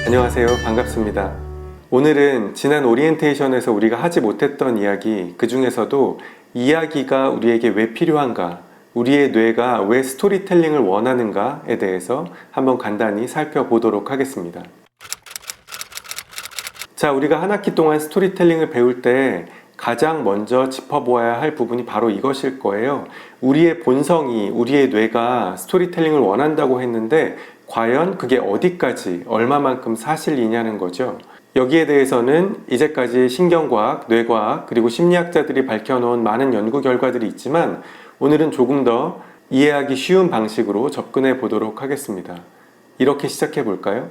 안녕하세요. 반갑습니다. 오늘은 지난 오리엔테이션에서 우리가 하지 못했던 이야기, 그 중에서도 이야기가 우리에게 왜 필요한가, 우리의 뇌가 왜 스토리텔링을 원하는가에 대해서 한번 간단히 살펴보도록 하겠습니다. 자, 우리가 한 학기 동안 스토리텔링을 배울 때 가장 먼저 짚어보아야 할 부분이 바로 이것일 거예요. 우리의 본성이, 우리의 뇌가 스토리텔링을 원한다고 했는데 과연 그게 어디까지, 얼마만큼 사실이냐는 거죠. 여기에 대해서는 이제까지 신경과학, 뇌과학, 그리고 심리학자들이 밝혀놓은 많은 연구 결과들이 있지만 오늘은 조금 더 이해하기 쉬운 방식으로 접근해 보도록 하겠습니다. 이렇게 시작해 볼까요?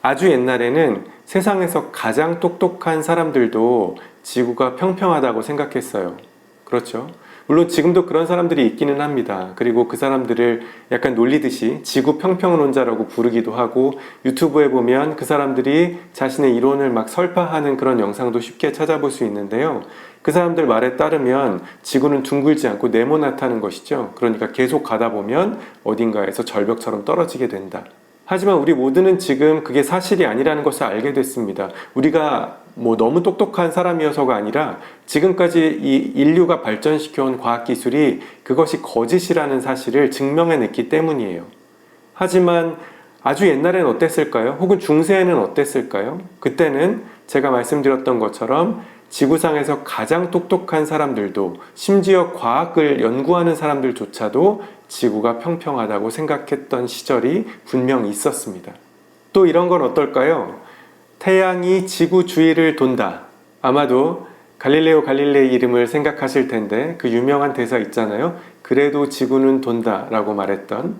아주 옛날에는 세상에서 가장 똑똑한 사람들도 지구가 평평하다고 생각했어요. 그렇죠? 물론 지금도 그런 사람들이 있기는 합니다. 그리고 그 사람들을 약간 놀리듯이 지구 평평론자라고 부르기도 하고, 유튜브에 보면 그 사람들이 자신의 이론을 막 설파하는 그런 영상도 쉽게 찾아볼 수 있는데요. 그 사람들 말에 따르면 지구는 둥글지 않고 네모나다는 것이죠. 그러니까 계속 가다 보면 어딘가에서 절벽처럼 떨어지게 된다. 하지만 우리 모두는 지금 그게 사실이 아니라는 것을 알게 됐습니다. 우리가 너무 똑똑한 사람이어서가 아니라 지금까지 이 인류가 발전시켜온 과학기술이 그것이 거짓이라는 사실을 증명해냈기 때문이에요. 하지만 아주 옛날에는 어땠을까요? 혹은 중세에는 어땠을까요? 그때는 제가 말씀드렸던 것처럼 지구상에서 가장 똑똑한 사람들도, 심지어 과학을 연구하는 사람들조차도 지구가 평평하다고 생각했던 시절이 분명히 있었습니다. 또 이런 건 어떨까요? 태양이 지구 주위를 돈다. 아마도 갈릴레오 갈릴레이 이름을 생각하실 텐데 그 유명한 대사 있잖아요. 그래도 지구는 돈다 라고 말했던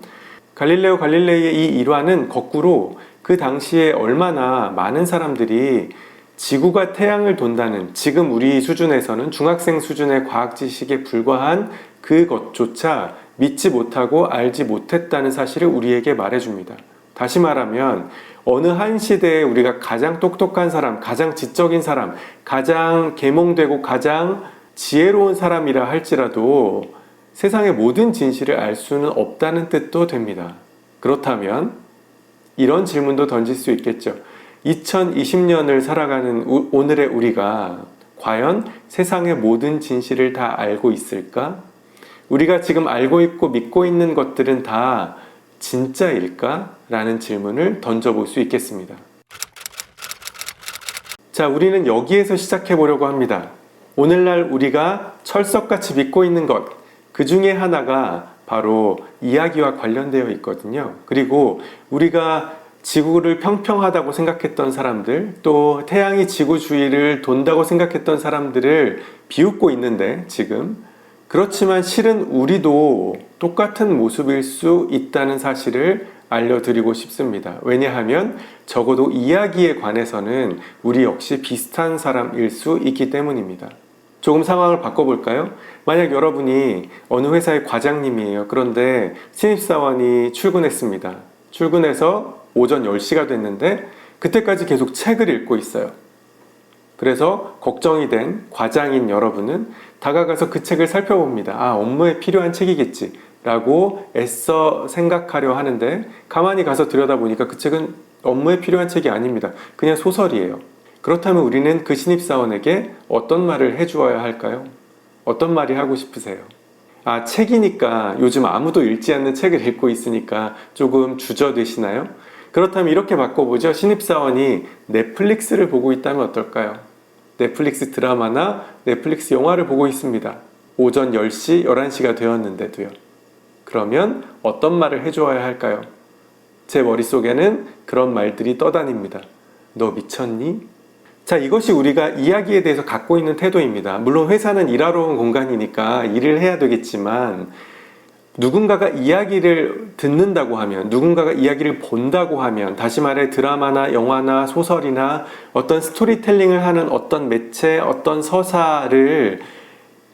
갈릴레오 갈릴레이의 이 일화는 거꾸로 그 당시에 얼마나 많은 사람들이 지구가 태양을 돈다는, 지금 우리 수준에서는 중학생 수준의 과학 지식에 불과한 그것조차 믿지 못하고 알지 못했다는 사실을 우리에게 말해줍니다. 다시 말하면 어느 한 시대에 우리가 가장 똑똑한 사람, 가장 지적인 사람, 가장 계몽되고 가장 지혜로운 사람이라 할지라도 세상의 모든 진실을 알 수는 없다는 뜻도 됩니다. 그렇다면 이런 질문도 던질 수 있겠죠. 2020년을 살아가는 오늘의 우리가 과연 세상의 모든 진실을 다 알고 있을까? 우리가 지금 알고 있고 믿고 있는 것들은 다 진짜일까? 라는 질문을 던져볼 수 있겠습니다. 자, 우리는 여기에서 시작해 보려고 합니다. 오늘날 우리가 철석같이 믿고 있는 것, 그 중에 하나가 바로 이야기와 관련되어 있거든요. 그리고 우리가 지구를 평평하다고 생각했던 사람들, 또 태양이 지구 주위를 돈다고 생각했던 사람들을 비웃고 있는데 지금, 그렇지만 실은 우리도 똑같은 모습일 수 있다는 사실을 알려드리고 싶습니다. 왜냐하면 적어도 이야기에 관해서는 우리 역시 비슷한 사람일 수 있기 때문입니다. 조금 상황을 바꿔볼까요? 만약 여러분이 어느 회사의 과장님이에요. 그런데 신입사원이 출근했습니다. 출근해서 오전 10시가 됐는데 그때까지 계속 책을 읽고 있어요. 그래서 걱정이 된 과장인 여러분은 다가가서 그 책을 살펴봅니다. 아, 업무에 필요한 책이겠지 라고 애써 생각하려 하는데 가만히 가서 들여다보니까 그 책은 업무에 필요한 책이 아닙니다. 그냥 소설이에요. 그렇다면 우리는 그 신입사원에게 어떤 말을 해주어야 할까요? 어떤 말이 하고 싶으세요? 아, 책이니까 요즘 아무도 읽지 않는 책을 읽고 있으니까 조금 주저되시나요? 그렇다면 이렇게 바꿔보죠. 신입사원이 넷플릭스를 보고 있다면 어떨까요? 넷플릭스 드라마나 넷플릭스 영화를 보고 있습니다. 오전 10시, 11시가 되었는데도요. 그러면 어떤 말을 해주어야 할까요? 제 머릿속에는 그런 말들이 떠다닙니다. 너 미쳤니? 자, 이것이 우리가 이야기에 대해서 갖고 있는 태도입니다. 물론 회사는 일하러 온 공간이니까 일을 해야 되겠지만 누군가가 이야기를 듣는다고 하면, 누군가가 이야기를 본다고 하면, 다시 말해 드라마나 영화나 소설이나 어떤 스토리텔링을 하는 어떤 매체, 어떤 서사를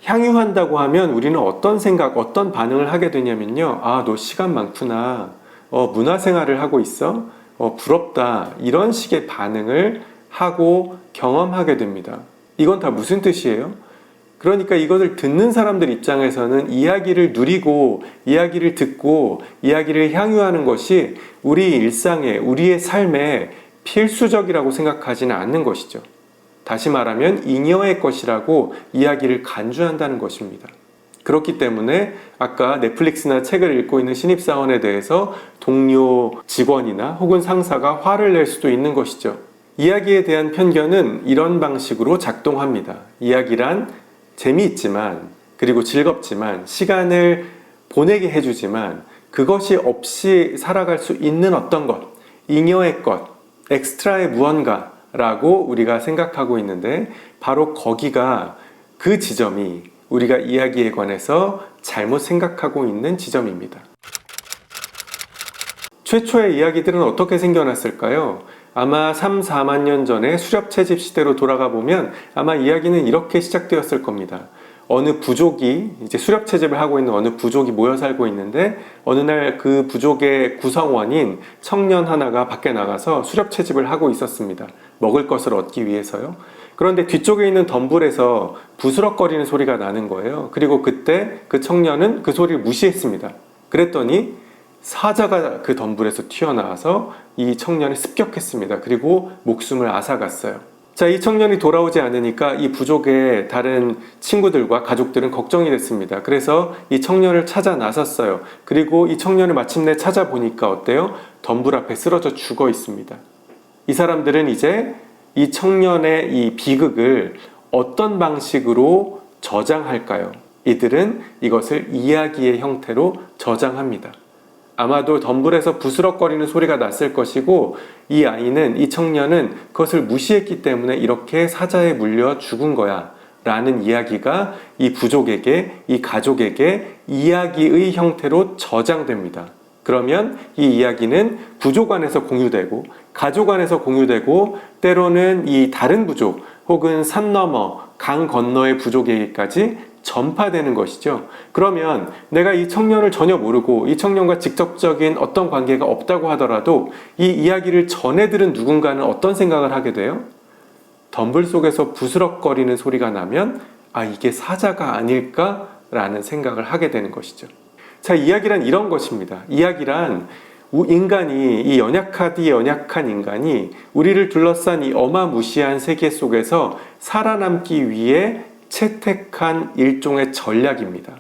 향유한다고 하면 우리는 어떤 생각, 어떤 반응을 하게 되냐면요. 아, 너 시간 많구나. 문화생활을 하고 있어? 부럽다. 이런 식의 반응을 하고 경험하게 됩니다. 이건 다 무슨 뜻이에요? 그러니까 이것을 듣는 사람들 입장에서는 이야기를 누리고 이야기를 듣고 이야기를 향유하는 것이 우리 일상에, 우리의 삶에 필수적이라고 생각하지는 않는 것이죠. 다시 말하면 잉여의 것이라고 이야기를 간주한다는 것입니다. 그렇기 때문에 아까 넷플릭스나 책을 읽고 있는 신입사원에 대해서 동료 직원이나 혹은 상사가 화를 낼 수도 있는 것이죠. 이야기에 대한 편견은 이런 방식으로 작동합니다. 이야기란 재미있지만, 그리고 즐겁지만, 시간을 보내게 해주지만, 그것이 없이 살아갈 수 있는 어떤 것, 잉여의 것, 엑스트라의 무언가라고 우리가 생각하고 있는데, 바로 거기가 그 지점이 우리가 이야기에 관해서 잘못 생각하고 있는 지점입니다. 최초의 이야기들은 어떻게 생겨났을까요? 아마 3, 4만 년 전에 수렵 채집 시대로 돌아가 보면 아마 이야기는 이렇게 시작되었을 겁니다. 어느 부족이, 이제 수렵 채집을 하고 있는 어느 부족이 모여 살고 있는데, 어느 날 그 부족의 구성원인 청년 하나가 밖에 나가서 수렵 채집을 하고 있었습니다. 먹을 것을 얻기 위해서요. 그런데 뒤쪽에 있는 덤불에서 부스럭거리는 소리가 나는 거예요. 그리고 그때 그 청년은 그 소리를 무시했습니다. 그랬더니 사자가 그 덤불에서 튀어나와서 이 청년을 습격했습니다. 그리고 목숨을 앗아갔어요. 자, 이 청년이 돌아오지 않으니까 이 부족의 다른 친구들과 가족들은 걱정이 됐습니다. 그래서 이 청년을 찾아 나섰어요. 그리고 이 청년을 마침내 찾아보니까 어때요? 덤불 앞에 쓰러져 죽어 있습니다. 이 사람들은 이제 이 청년의 이 비극을 어떤 방식으로 저장할까요? 이들은 이것을 이야기의 형태로 저장합니다. 아마도 덤불에서 부스럭거리는 소리가 났을 것이고, 이 아이는, 이 청년은 그것을 무시했기 때문에 이렇게 사자에 물려 죽은 거야 라는 이야기가 이 부족에게, 이 가족에게 이야기의 형태로 저장됩니다. 그러면 이 이야기는 부족 안에서 공유되고, 가족 안에서 공유되고, 때로는 이 다른 부족 혹은 산 너머, 강 건너의 부족에게까지 전파되는 것이죠. 그러면 내가 이 청년을 전혀 모르고 이 청년과 직접적인 어떤 관계가 없다고 하더라도 이 이야기를 전해 들은 누군가는 어떤 생각을 하게 돼요? 덤불 속에서 부스럭거리는 소리가 나면 아, 이게 사자가 아닐까라는 생각을 하게 되는 것이죠. 자, 이야기란 이런 것입니다. 이야기란 인간이, 이 연약하디 연약한 인간이 우리를 둘러싼 이 어마무시한 세계 속에서 살아남기 위해 채택한 일종의 전략입니다.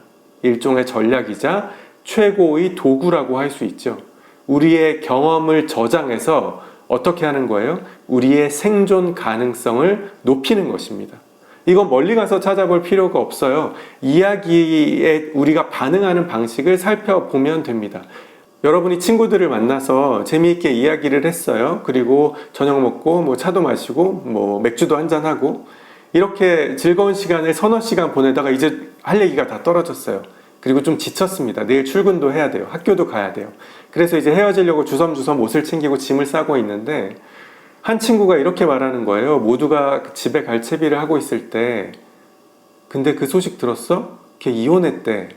일종의 전략이자 최고의 도구라고 할 수 있죠. 우리의 경험을 저장해서 어떻게 하는 거예요? 우리의 생존 가능성을 높이는 것입니다. 이건 멀리 가서 찾아볼 필요가 없어요. 이야기에 우리가 반응하는 방식을 살펴보면 됩니다. 여러분이 친구들을 만나서 재미있게 이야기를 했어요. 그리고 저녁 먹고 뭐 차도 마시고 뭐 맥주도 한잔하고 이렇게 즐거운 시간을 서너 시간 보내다가 이제 할 얘기가 다 떨어졌어요. 그리고 좀 지쳤습니다. 내일 출근도 해야 돼요. 학교도 가야 돼요. 그래서 이제 헤어지려고 주섬주섬 옷을 챙기고 짐을 싸고 있는데 한 친구가 이렇게 말하는 거예요. 모두가 집에 갈 채비를 하고 있을 때 근데 그 소식 들었어? 걔 이혼했대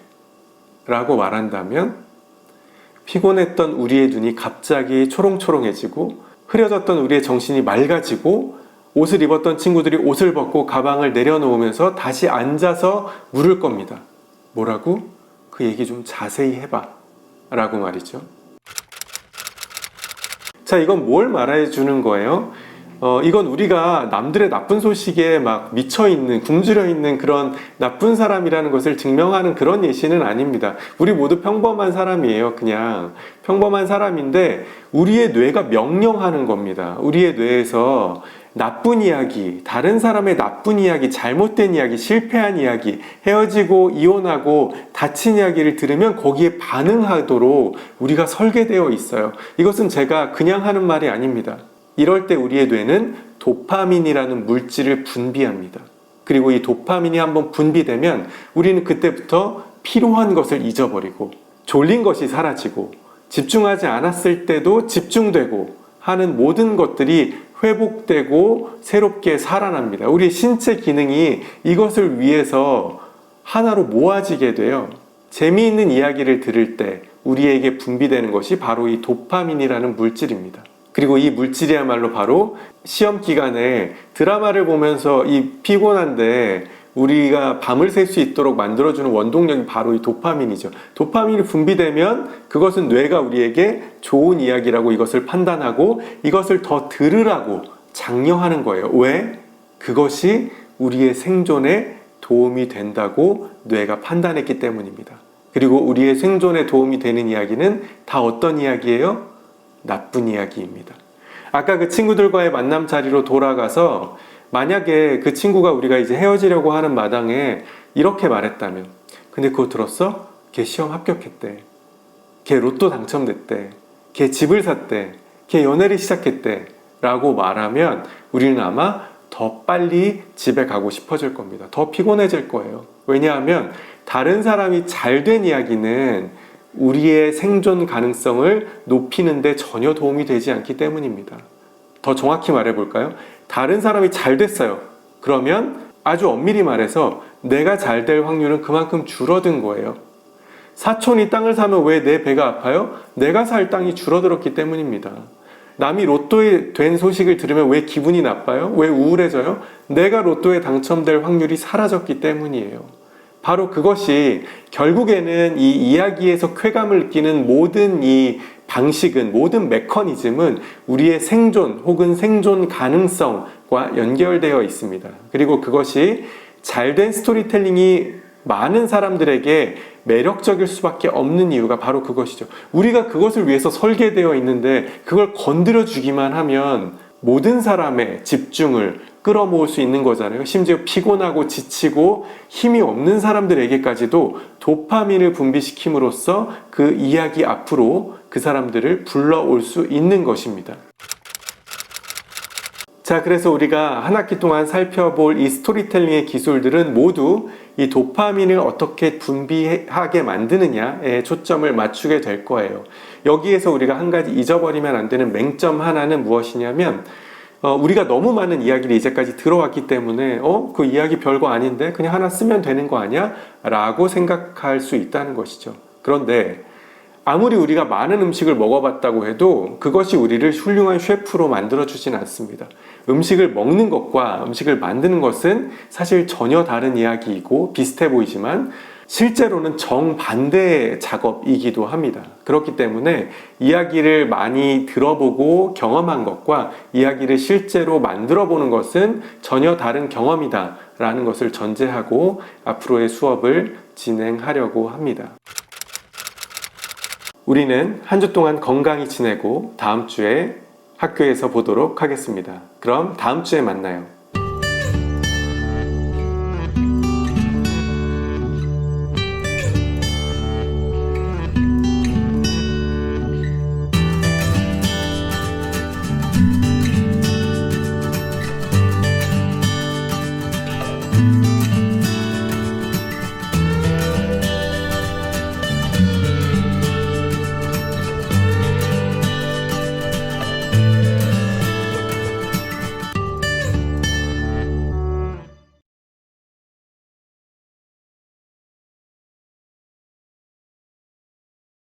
라고 말한다면 피곤했던 우리의 눈이 갑자기 초롱초롱해지고 흐려졌던 우리의 정신이 맑아지고 옷을 입었던 친구들이 옷을 벗고 가방을 내려놓으면서 다시 앉아서 물을 겁니다. 뭐라고? 그 얘기 좀 자세히 해봐 라고 말이죠. 자, 이건 뭘 말해주는 거예요? 이건 우리가 남들의 나쁜 소식에 막 미쳐있는, 굶주려 있는 그런 나쁜 사람이라는 것을 증명하는 그런 예시는 아닙니다. 우리 모두 평범한 사람이에요. 그냥 평범한 사람인데 우리의 뇌가 명령하는 겁니다. 우리의 뇌에서 나쁜 이야기, 다른 사람의 나쁜 이야기, 잘못된 이야기, 실패한 이야기, 헤어지고 이혼하고 다친 이야기를 들으면 거기에 반응하도록 우리가 설계되어 있어요. 이것은 제가 그냥 하는 말이 아닙니다. 이럴 때 우리의 뇌는 도파민이라는 물질을 분비합니다. 그리고 이 도파민이 한번 분비되면 우리는 그때부터 필요한 것을 잊어버리고 졸린 것이 사라지고 집중하지 않았을 때도 집중되고 하는 모든 것들이 회복되고 새롭게 살아납니다. 우리 신체 기능이 이것을 위해서 하나로 모아지게 돼요. 재미있는 이야기를 들을 때 우리에게 분비되는 것이 바로 이 도파민이라는 물질입니다. 그리고 이 물질이야말로 바로 시험 기간에 드라마를 보면서 이 피곤한데 우리가 밤을 샐 수 있도록 만들어주는 원동력이 바로 이 도파민이죠. 도파민이 분비되면 그것은 뇌가 우리에게 좋은 이야기라고 이것을 판단하고 이것을 더 들으라고 장려하는 거예요. 왜? 그것이 우리의 생존에 도움이 된다고 뇌가 판단했기 때문입니다. 그리고 우리의 생존에 도움이 되는 이야기는 다 어떤 이야기예요? 나쁜 이야기입니다. 아까 그 친구들과의 만남 자리로 돌아가서 만약에 그 친구가 우리가 이제 헤어지려고 하는 마당에 이렇게 말했다면, 근데 그거 들었어? 걔 시험 합격했대. 걔 로또 당첨됐대. 걔 집을 샀대. 걔 연애를 시작했대. 라고 말하면 우리는 아마 더 빨리 집에 가고 싶어질 겁니다. 더 피곤해질 거예요. 왜냐하면 다른 사람이 잘 된 이야기는 우리의 생존 가능성을 높이는데 전혀 도움이 되지 않기 때문입니다. 더 정확히 말해볼까요? 다른 사람이 잘 됐어요. 그러면 아주 엄밀히 말해서 내가 잘 될 확률은 그만큼 줄어든 거예요. 사촌이 땅을 사면 왜 내 배가 아파요? 내가 살 땅이 줄어들었기 때문입니다. 남이 로또에 된 소식을 들으면 왜 기분이 나빠요? 왜 우울해져요? 내가 로또에 당첨될 확률이 사라졌기 때문이에요. 바로 그것이 결국에는 이 이야기에서 쾌감을 느끼는 모든 이 방식은, 모든 메커니즘은 우리의 생존 혹은 생존 가능성과 연결되어 있습니다. 그리고 그것이 잘된 스토리텔링이 많은 사람들에게 매력적일 수밖에 없는 이유가 바로 그것이죠. 우리가 그것을 위해서 설계되어 있는데 그걸 건드려 주기만 하면 모든 사람의 집중을 끌어모을 수 있는 거잖아요. 심지어 피곤하고 지치고 힘이 없는 사람들에게까지도 도파민을 분비시킴으로써 그 이야기 앞으로 그 사람들을 불러올 수 있는 것입니다. 자, 그래서 우리가 한 학기 동안 살펴볼 이 스토리텔링의 기술들은 모두 이 도파민을 어떻게 분비하게 만드느냐에 초점을 맞추게 될 거예요. 여기에서 우리가 한 가지 잊어버리면 안 되는 맹점 하나는 무엇이냐면 우리가 너무 많은 이야기를 이제까지 들어왔기 때문에 그 이야기 별거 아닌데 그냥 하나 쓰면 되는 거 아니야? 라고 생각할 수 있다는 것이죠. 그런데 아무리 우리가 많은 음식을 먹어봤다고 해도 그것이 우리를 훌륭한 셰프로 만들어주진 않습니다. 음식을 먹는 것과 음식을 만드는 것은 사실 전혀 다른 이야기이고 비슷해 보이지만 실제로는 정반대의 작업이기도 합니다. 그렇기 때문에 이야기를 많이 들어보고 경험한 것과 이야기를 실제로 만들어 보는 것은 전혀 다른 경험이다 라는 것을 전제하고 앞으로의 수업을 진행하려고 합니다. 우리는 한 주 동안 건강히 지내고 다음 주에 학교에서 보도록 하겠습니다. 그럼 다음 주에 만나요.